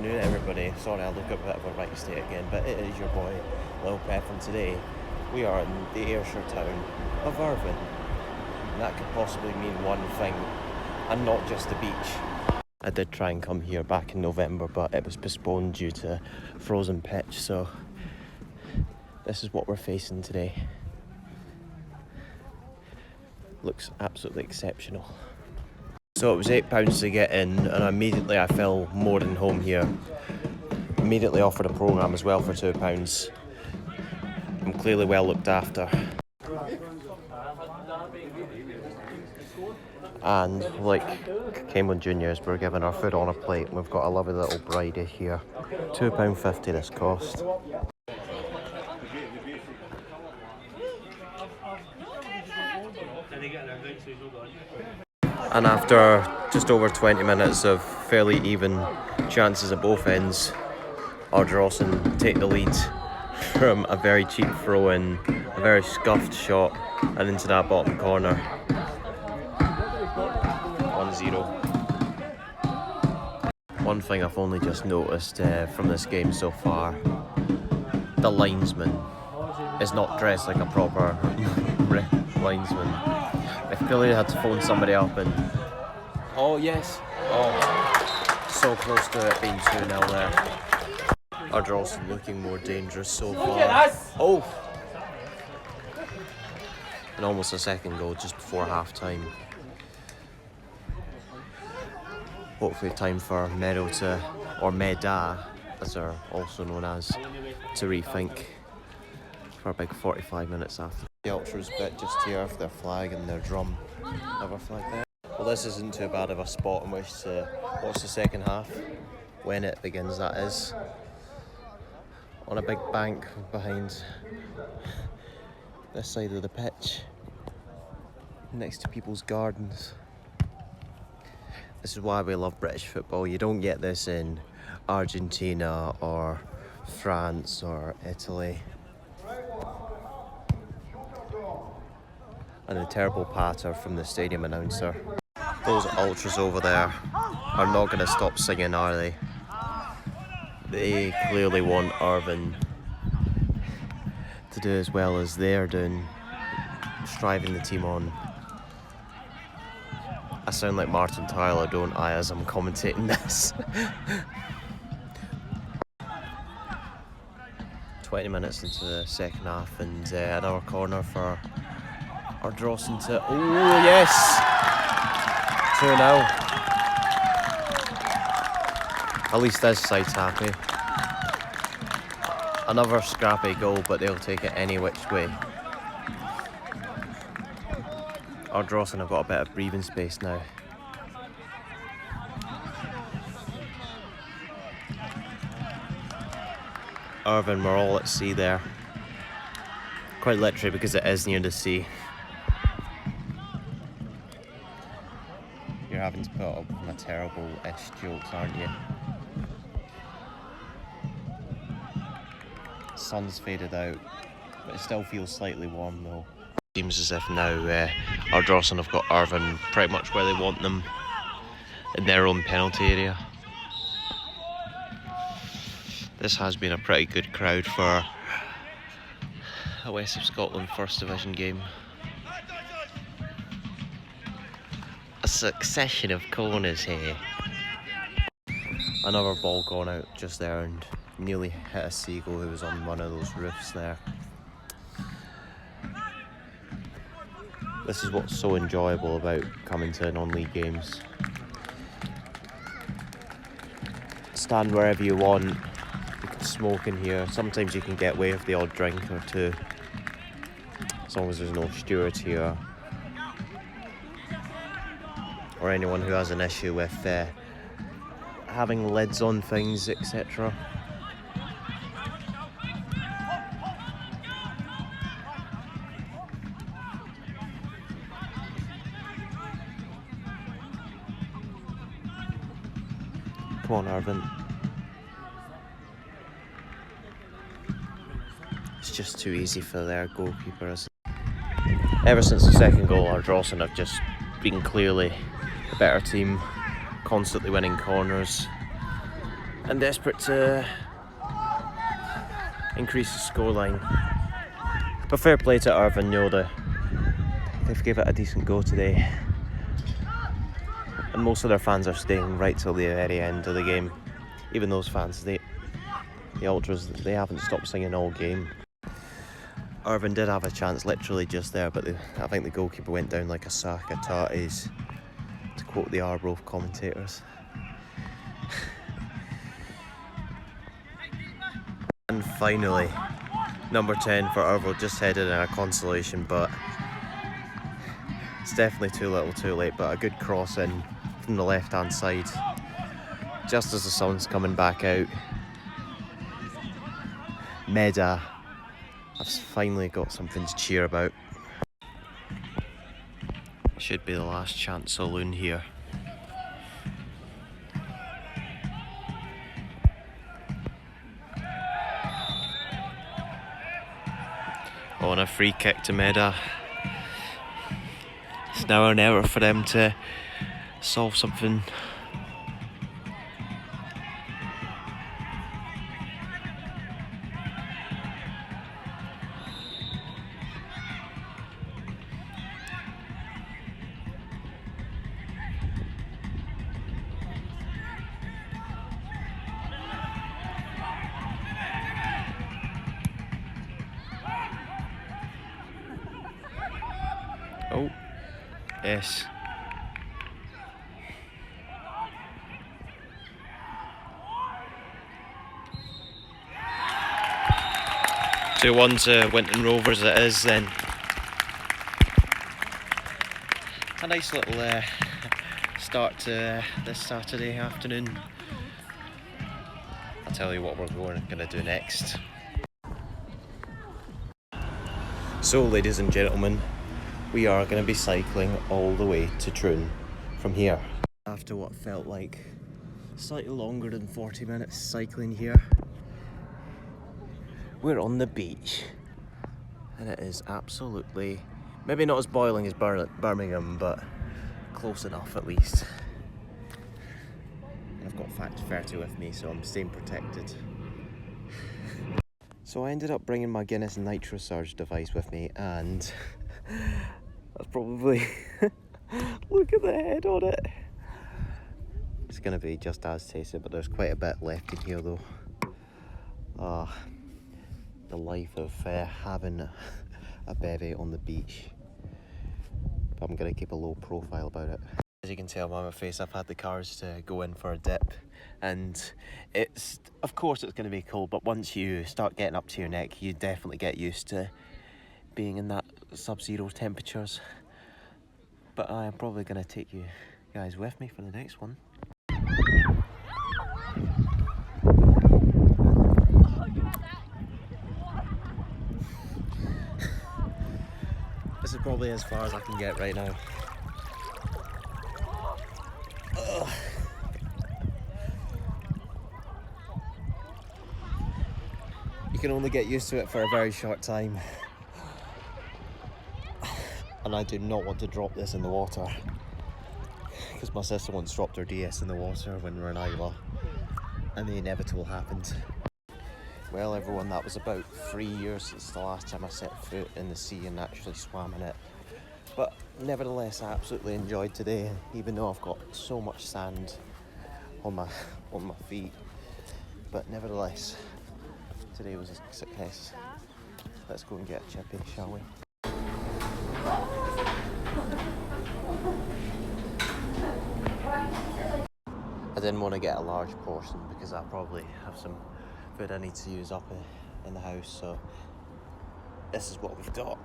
afternoon, everybody. Sorry, I look a bit of a right state again, but it is your boy, Lil Pep, and today we are in the Ayrshire town of Irvine. And that could possibly mean one thing, and not just the beach. I did try and come here back in November, but it was postponed due to frozen pitch, so this is what we're facing today. Looks absolutely exceptional. So it was £8 to get in, and immediately I felt more than home here. Immediately offered a programme as well for £2. I'm clearly well looked after. And like Cambridge Juniors, we're given our food on a plate, and we've got a lovely little bridie here. £2.50 this cost. And after just over 20 minutes of fairly even chances at both ends, Ardrossan take the lead from a very cheap throw-in, a very scuffed shot, and into that bottom corner. 1-0. One thing I've only just noticed from this game so far, the linesman is not dressed like a proper linesman. They've clearly had to phone somebody up and... Oh yes! Oh, so close to it being 2-0 there. Ardrossan looking more dangerous so far. Oh! And almost a second goal just before half time. Hopefully time for Meadow to, or Meda, as they're also known as, to rethink for a big 45 minutes after. The Ultras bit just here for their flag and their drum. Have our flag there. Well, this isn't too bad of a spot in which to watch the second half, when it begins that is. On a big bank behind this side of the pitch, next to people's gardens. This is why we love British football. You don't get this in Argentina or France or Italy. And a terrible patter from the stadium announcer. Those ultras over there are not going to stop singing, are they? They clearly want Irvine to do as well as they're doing, striving the team on. I sound like Martin Tyler, don't I, as I'm commentating this? 20 minutes into the second half, and another corner for Ardrossan to... Oh, yes! 2-0. At least this side's happy. Another scrappy goal, but they'll take it any which way. Ardrossan have got a bit of breathing space now. Irvine, we're all at sea there. Quite literally, because it is near the sea. You're having to put up with my terrible-ish jokes, aren't you? Sun's faded out, but it still feels slightly warm though. Seems as if now Ardrossan have got Irvine pretty much where they want them, in their own penalty area. This has been a pretty good crowd for a West of Scotland First Division game. A succession of corners here. Another ball gone out just there and nearly hit a seagull who was on one of those roofs there. This is what's so enjoyable about coming to non-league games. Stand wherever you want, you can smoke in here. Sometimes you can get away with the odd drink or two, as long as there's no stewards here or anyone who has an issue with having lids on things, etc. Come on, Irvine. It's just too easy for their goalkeeper, isn't it? Ever since the second goal, Ardrossan have just been clearly a better team, constantly winning corners. and desperate to increase the scoreline. But fair play to Irvine, they've given it a decent go today. And most of their fans are staying right till the very end of the game. Even those fans, the ultras, they haven't stopped singing all game. Irvine did have a chance literally just there, but I think the goalkeeper went down like a sack of tatties, to quote the Arbroath commentators. And finally, number 10 for Irvine just headed in a consolation, but it's definitely too little too late. But a good cross in from the left hand side just as the sun's coming back out. Meda have finally got something to cheer about. Should be the last chance saloon here. On a free kick to Meda. It's now or never for them to solve something. Oh, yes. So 1 to Winton Rovers it is then. A nice little start to this Saturday afternoon. I'll tell you what we're going to do next. So ladies and gentlemen, we are going to be cycling all the way to Troon from here. After what felt like slightly longer than 40 minutes cycling here, we're on the beach, and it is absolutely, maybe not as boiling as Birmingham, but close enough at least. And I've got Fact 30 with me, so I'm staying protected. So I ended up bringing my Guinness Nitro Surge device with me, and that's probably, look at the head on it. It's going to be just as tasty, but there's quite a bit left in here though. The life of having a bevy on the beach. But I'm going to keep a low profile about it. As you can tell by my face, I've had the courage to go in for a dip, and of course it's going to be cold, but once you start getting up to your neck, you definitely get used to being in that sub-zero temperatures. But I am probably going to take you guys with me for the next one. This is probably as far as I can get right now. Ugh. You can only get used to it for a very short time. And I do not want to drop this in the water, because my sister once dropped her DS in the water when we were in Islay, and the inevitable happened. Well everyone, that was about 3 years since the last time I set foot in the sea and actually swam in it. But nevertheless, I absolutely enjoyed today, even though I've got so much sand on my feet. But nevertheless, today was a success. Let's go and get a chippy, shall we? I didn't want to get a large portion because I probably have some food I need to use up in the house, so this is what we've got.